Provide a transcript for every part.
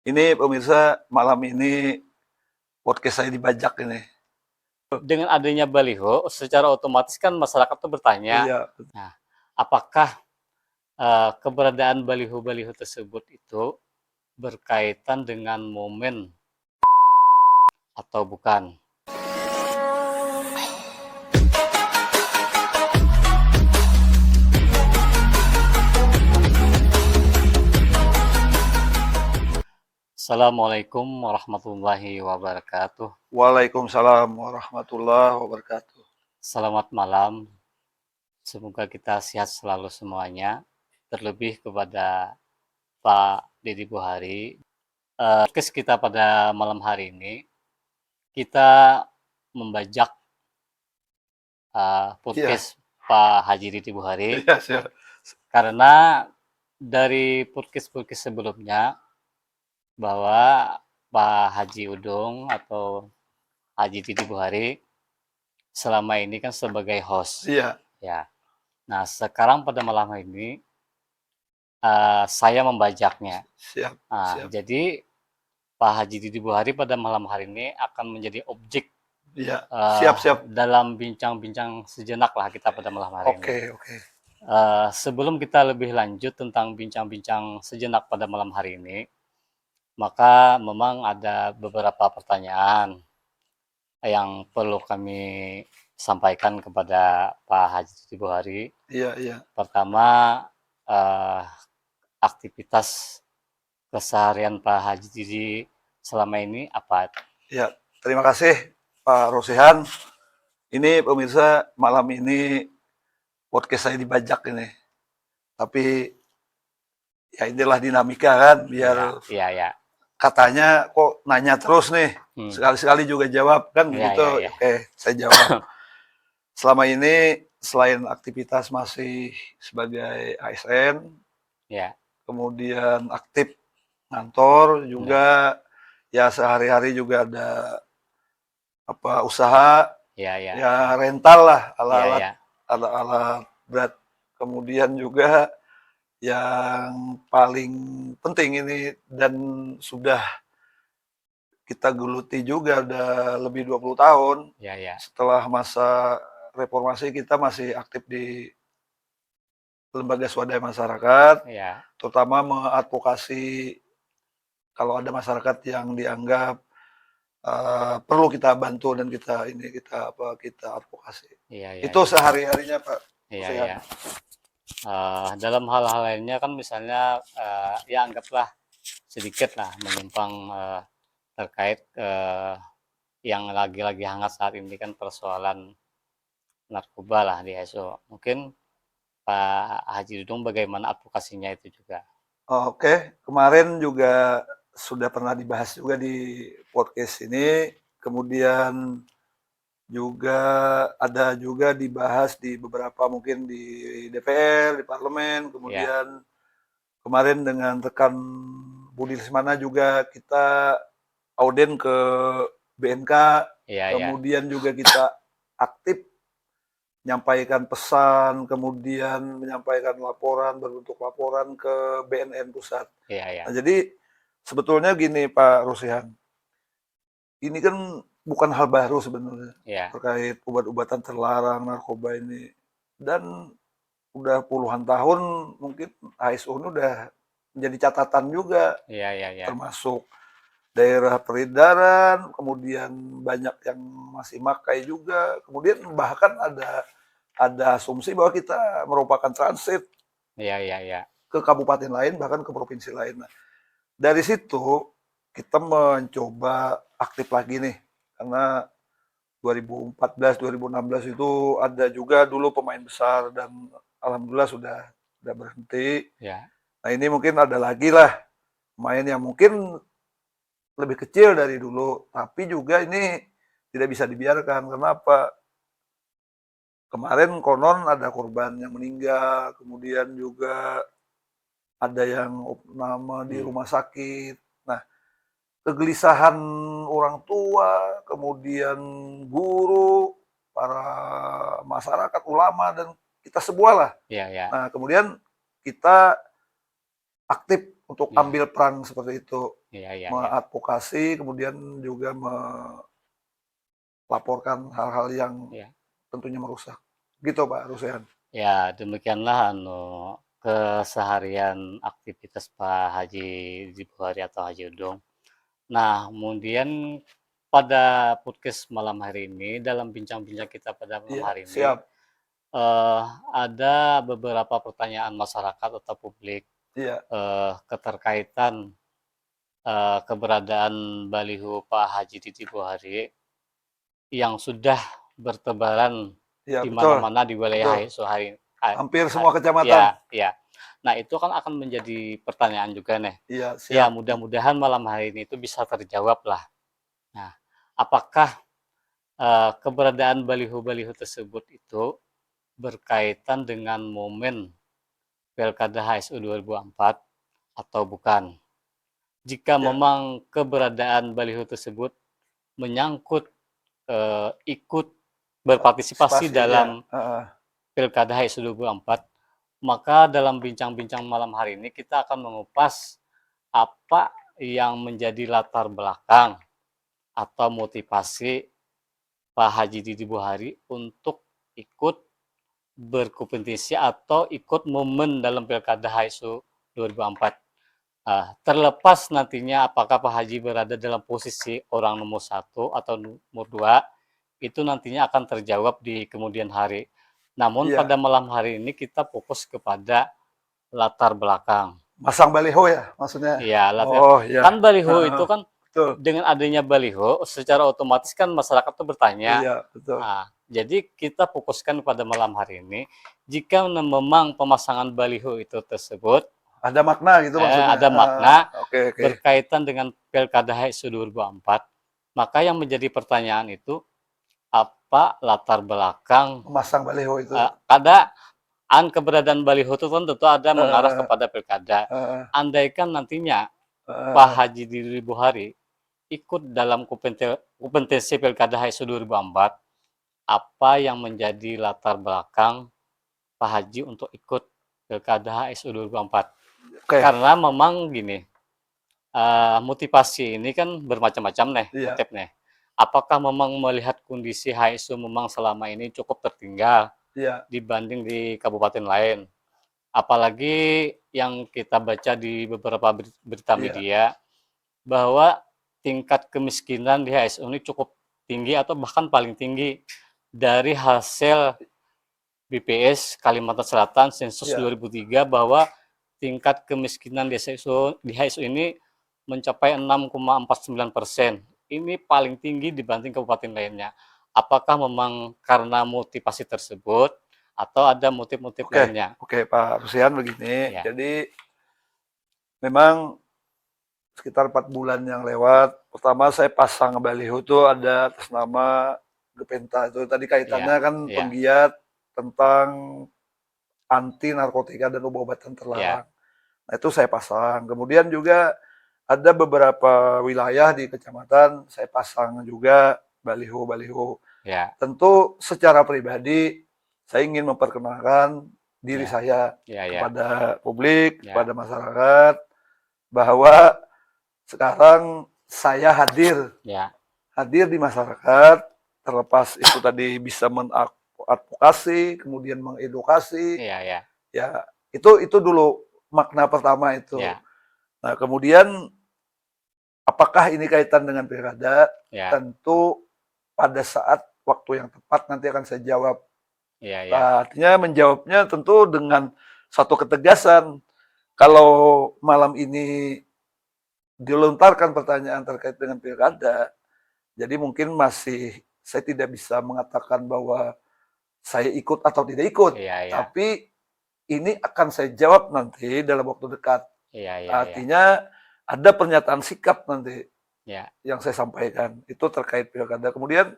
Ini pemirsa, malam ini podcast saya dibajak ini. Dengan adanya baliho, secara otomatis kan masyarakat tuh bertanya, Iya, nah, apakah keberadaan baliho-baliho tersebut itu berkaitan dengan momen atau bukan? Assalamualaikum warahmatullahi wabarakatuh. Waalaikumsalam warahmatullahi wabarakatuh. Selamat malam. Semoga kita sehat selalu semuanya. Terlebih kepada Pak Deddy Buhari. Podcast kita pada malam hari ini, kita membajak Iya, podcast Pak Haji Deddy Buhari iya, siap. karena dari podcast-podcast sebelumnya bahwa Pak Haji Udung atau Haji Deddy Buhari selama ini kan sebagai host, Iya, ya. Nah, sekarang pada malam ini saya membajaknya. siap, Nah, siap. jadi Pak Haji Deddy Buhari pada malam hari ini akan menjadi objek Iya, siap, siap. dalam bincang-bincang sejenak lah kita pada malam hari ini. Oke. Sebelum kita lebih lanjut tentang bincang-bincang sejenak pada malam hari ini, maka memang ada beberapa pertanyaan yang perlu kami sampaikan kepada Pak Haji Deddy Buhari. Iya. Pertama, aktivitas keseharian Pak Haji Deddy selama ini apa? Iya, terima kasih Pak Rosehan. Ini pemirsa, malam ini podcast saya dibajak ini. Tapi ya inilah dinamika kan, biar Iya. katanya kok nanya terus nih. Sekali-sekali juga jawab kan Iya, begitu. iya. Oke, saya jawab. Selama ini selain aktivitas masih sebagai ASN, Ya, kemudian aktif ngantor juga, ya sehari-hari juga ada apa usaha, ya. ya rental lah alat-alat Ya. alat-alat berat. Kemudian juga yang paling penting ini dan sudah kita geluti juga udah lebih 20 tahun. Ya. Setelah masa reformasi kita masih aktif di lembaga swadaya masyarakat, Ya. terutama mengadvokasi kalau ada masyarakat yang dianggap perlu kita bantu dan kita advokasi. Iya. Itu sehari-harinya Pak. Iya. Dalam hal-hal lainnya kan misalnya ya anggaplah sedikit lah menyimpang terkait yang lagi-lagi hangat saat ini kan persoalan narkoba lah di HSO. Mungkin Pak Haji Dudung bagaimana advokasinya itu juga? Oke, kemarin juga sudah pernah dibahas juga di podcast ini, kemudian juga ada juga dibahas di beberapa mungkin di DPR, di parlemen, kemudian kemarin dengan rekan Budi Lesmana juga kita auden ke BNK, kemudian juga kita aktif menyampaikan pesan, kemudian menyampaikan laporan, berbentuk laporan ke BNN pusat. Nah, jadi sebetulnya gini Pak Rusihan, ini kan bukan hal baru sebenarnya terkait obat-obatan terlarang, narkoba ini. Dan udah puluhan tahun mungkin HSO ini udah menjadi catatan juga, termasuk daerah peredaran, kemudian banyak yang masih makai juga, kemudian bahkan ada asumsi bahwa kita merupakan transit ke kabupaten lain, bahkan ke provinsi lain. Nah, dari situ kita mencoba aktif lagi nih, karena 2014-2016 itu ada juga dulu pemain besar dan alhamdulillah sudah berhenti. Nah ini mungkin ada lagi lah pemain yang mungkin lebih kecil dari dulu, tapi juga ini tidak bisa dibiarkan. Kenapa? Kemarin konon ada korban yang meninggal, kemudian juga ada yang nama di rumah sakit. Nah, kegelisahan orang tua, kemudian guru, para masyarakat, ulama, dan kita semua lah. Nah, kemudian kita aktif untuk Iya. ambil peran seperti itu, Iya, iya, iya. mengadvokasi, kemudian juga melaporkan hal-hal yang Iya. tentunya merusak. Gitu Pak Rusyan. Ya, demikianlah keseharian aktivitas Pak Haji Buhari atau Haji Udung. Nah, kemudian pada podcast malam hari ini, dalam bincang-bincang kita pada malam Iya, hari ini, siap. eh, ada beberapa pertanyaan masyarakat atau publik Iya, keterkaitan keberadaan baliho Pak Haji Titi Buhari yang sudah bertebaran iya di betul, mana-mana di wilayah betul. Suhari. Hampir semua kecamatan. Ya, ya. Nah, itu kan akan menjadi pertanyaan juga nih. Iya, Ya, siap. mudah-mudahan malam hari ini itu bisa terjawab lah. Nah, apakah keberadaan baliho-baliho tersebut itu berkaitan dengan momen Pilkada HSU 2024 atau bukan? Jika Ya, memang keberadaan baliho tersebut menyangkut ikut berpartisipasi partisipasi ya. dalam Pilkada HSU 2024, maka dalam bincang-bincang malam hari ini kita akan mengupas apa yang menjadi latar belakang atau motivasi Pak Haji Didi Buhari untuk ikut berkompetisi atau ikut momen dalam Pilkada HSU 2024. Terlepas nantinya apakah Pak Haji berada dalam posisi orang nomor 1 atau nomor 2, itu nantinya akan terjawab di kemudian hari. Namun Iya, pada malam hari ini kita fokus kepada latar belakang. masang baliho ya maksudnya. Iya, Oh, iya. kan baliho itu kan Betul. dengan adanya baliho secara otomatis kan masyarakat tuh bertanya. Iya, betul. Jadi kita fokuskan pada malam hari ini, jika memang pemasangan baliho itu tersebut Ada makna gitu maksudnya. ada makna Oke, oke. berkaitan dengan Pilkada HSU 2024, maka yang menjadi pertanyaan itu apa latar belakang Memasang baliho itu. keberadaan baliho itu kan tentu ada mengarah Eh, kepada pilkada. eh, Andaikan nantinya Pak eh, Haji Didi Buhari ikut dalam kompetensi pilkada HSU 2024, apa yang menjadi latar belakang Pak Haji untuk ikut pilkada HSU 2024? Oke, Karena memang gini, motivasi ini kan bermacam-macam nih, iya, motif nih. Apakah memang melihat kondisi HSU memang selama ini cukup tertinggal iya, dibanding di kabupaten lain? Apalagi yang kita baca di beberapa berita iya, media, bahwa tingkat kemiskinan di HSU ini cukup tinggi atau bahkan paling tinggi dari hasil BPS Kalimantan Selatan Sensus iya. 2003, bahwa tingkat kemiskinan di HSU ini mencapai 6,49%. Ini paling tinggi dibanding kabupaten lainnya. Apakah memang karena motivasi tersebut atau ada motif-motif Oke, lainnya? oke Pak Rusian begini. Ya, Jadi memang sekitar 4 bulan yang lewat, pertama saya pasang baliho itu ada atas nama Gepenta. Itu tadi ya, kaitannya kan ya, penggiat tentang anti narkotika dan obat-obatan ya, terlarang. Nah, itu saya pasang. Kemudian juga ada beberapa wilayah di kecamatan saya pasang juga baliho-baliho. ya, Tentu secara pribadi saya ingin memperkenalkan diri ya, saya ya, ya, kepada publik, ya, kepada masyarakat bahwa sekarang saya ya, hadir di masyarakat, terlepas itu tadi bisa mengadvokasi, kemudian mengedukasi, ya, ya, ya itu dulu makna pertama itu. ya, Nah, kemudian apakah ini kaitan dengan pilkada? ya, Tentu pada saat waktu yang tepat nanti akan saya jawab. ya, ya, Nah, artinya menjawabnya tentu dengan satu ketegasan. Kalau malam ini dilontarkan pertanyaan terkait dengan pilkada, jadi mungkin masih saya tidak bisa mengatakan bahwa saya ikut atau tidak ikut, ya, ya, tapi ini akan saya jawab nanti dalam waktu dekat. ya, ya, ya, Artinya ada pernyataan sikap nanti ya, yang saya sampaikan itu terkait pilkada. Kemudian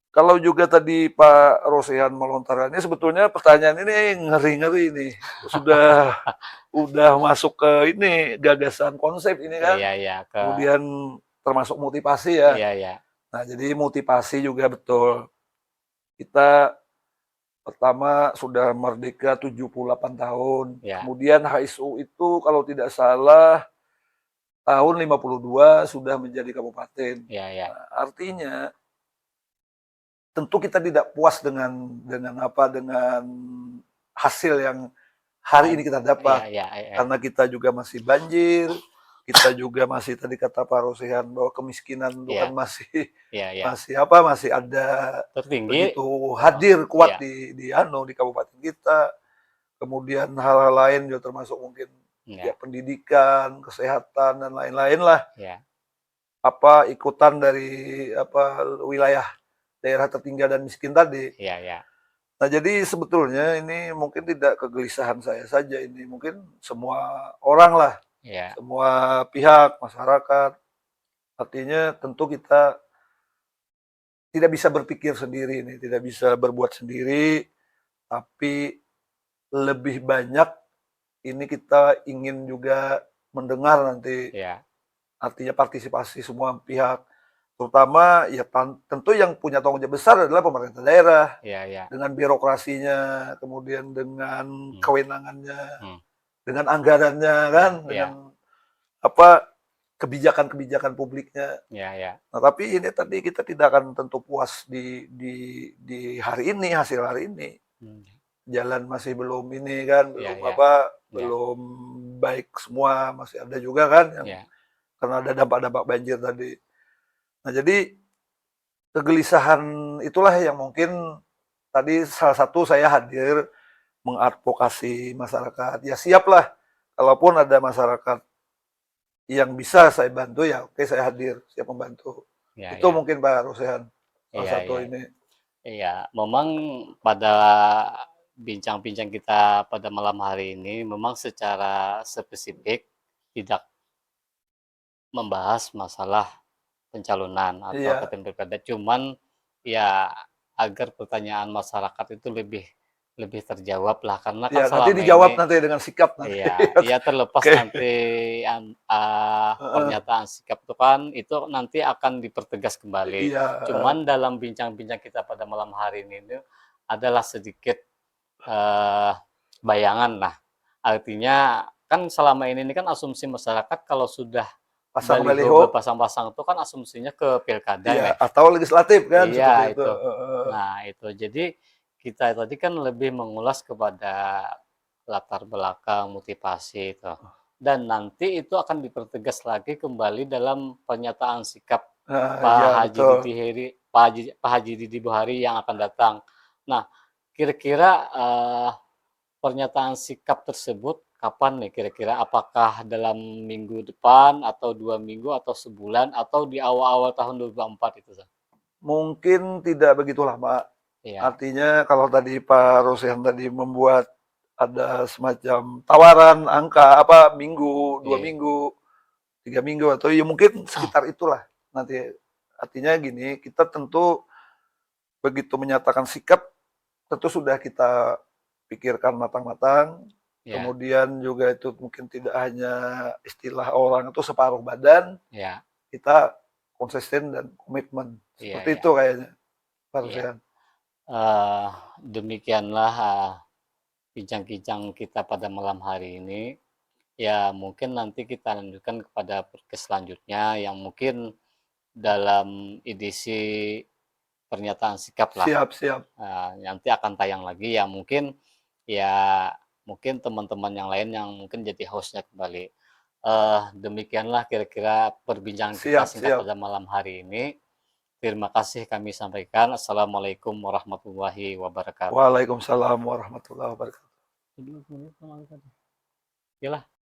kalau juga tadi Pak Rosehan melontarkannya, sebetulnya pertanyaan ini ngeri-ngeri ini. Udah masuk ke ini gagasan konsep ini kan. iya, iya, Kemudian termasuk motivasi ya. iya, iya, Nah, jadi motivasi juga betul. Kita Pertama sudah merdeka 78 tahun. Ya, Kemudian HSU itu kalau tidak salah tahun 52 sudah menjadi kabupaten. ya, ya, Nah, artinya tentu kita tidak puas dengan hasil yang hari ini kita ya, dapat, ya, ya, karena kita juga masih banjir, kita juga masih tadi kata Pak Rosehan bahwa kemiskinan itu kan ya, masih ya, ya. masih ada Tertinggi, begitu hadir kuat ya, di kabupaten kita. Kemudian hal-hal lain juga termasuk mungkin ya ya, pendidikan, kesehatan dan lain-lain lah, ya, ikutan dari wilayah daerah tertinggal dan miskin tadi. ya, ya, Nah, jadi sebetulnya ini mungkin tidak kegelisahan saya saja, ini mungkin semua orang lah, ya, semua pihak masyarakat. Artinya tentu kita tidak bisa berpikir sendiri ini, tidak bisa berbuat sendiri, tapi lebih banyak ini kita ingin juga mendengar nanti, ya, artinya partisipasi semua pihak, terutama ya tentu yang punya tanggung jawab besar adalah pemerintah daerah, ya, ya. dengan birokrasinya, kemudian dengan Hmm, kewenangannya, hmm. dengan anggarannya kan, Ya, dengan ya, apa kebijakan-kebijakan publiknya. ya, ya. Nah, tapi ini tadi kita tidak akan tentu puas di hari ini, hasil hari ini. Hmm. Jalan masih belum ini kan, Ya, belum ya, ya, belum baik semua, masih ada juga kan yang ya, karena ada dampak-dampak banjir tadi. Nah, jadi kegelisahan itulah yang mungkin tadi salah satu saya hadir mengadvokasi masyarakat. Ya siaplah, kalaupun ada masyarakat yang bisa saya bantu ya oke saya hadir, siap membantu. ya, Itu ya, mungkin Pak Rosehan, salah iya, satu iya, ini. iya. Memang pada bincang-bincang kita pada malam hari ini memang secara spesifik tidak membahas masalah pencalonan atau Iya, KTP pilkada, cuman ya agar pertanyaan masyarakat itu lebih lebih terjawab lah, karena kan ya nanti selama dijawab ini nanti dengan sikap nanti. iya, ya terlepas Oke. nanti Heeh. pernyataan sikap itu kan itu nanti akan dipertegas kembali. Iya, Cuman dalam bincang-bincang kita pada malam hari ini adalah sedikit eh, bayangan lah. Artinya kan selama ini kan asumsi masyarakat kalau sudah pasang baliho baliho, berpasang-pasang itu kan asumsinya ke pilkada iya ya. atau legislatif kan seperti Iya itu. itu. Nah itu jadi kita tadi kan lebih mengulas kepada latar belakang, motivasi itu. Dan nanti itu akan dipertegas lagi kembali dalam pernyataan sikap Nah, Pak iya Haji betul. Didi Heri, Pak Haji Didi Buhari yang akan datang. Nah, kira-kira pernyataan sikap tersebut kapan nih kira-kira? Apakah dalam minggu depan atau 2 minggu atau sebulan atau di awal-awal tahun 2024 itu? Mungkin tidak begitu lama. Iya, Artinya kalau tadi Pak Rusyan tadi membuat ada semacam tawaran angka minggu, dua iya, minggu, 3 minggu atau ya mungkin sekitar itulah nanti. Artinya gini, kita tentu begitu menyatakan sikap tentu sudah kita pikirkan matang-matang. iya, Kemudian juga itu mungkin tidak hanya istilah orang itu separuh badan, iya, kita konsisten dan komitmen. iya, Seperti iya, itu kayaknya, Pak iya. Rusyan. Eh, demikianlah bincang-bincang kita pada malam hari ini. Ya, mungkin nanti kita lanjutkan kepada podcast selanjutnya yang mungkin dalam edisi pernyataan sikap lah. Siap, siap. Nanti akan tayang lagi ya ya mungkin teman-teman yang lain yang mungkin jadi hostnya kembali. Demikianlah kira-kira perbincangan kita Siap, singkat siap. pada malam hari ini. Terima kasih kami sampaikan. Assalamualaikum warahmatullahi wabarakatuh. Waalaikumsalam warahmatullahi wabarakatuh. Yalah.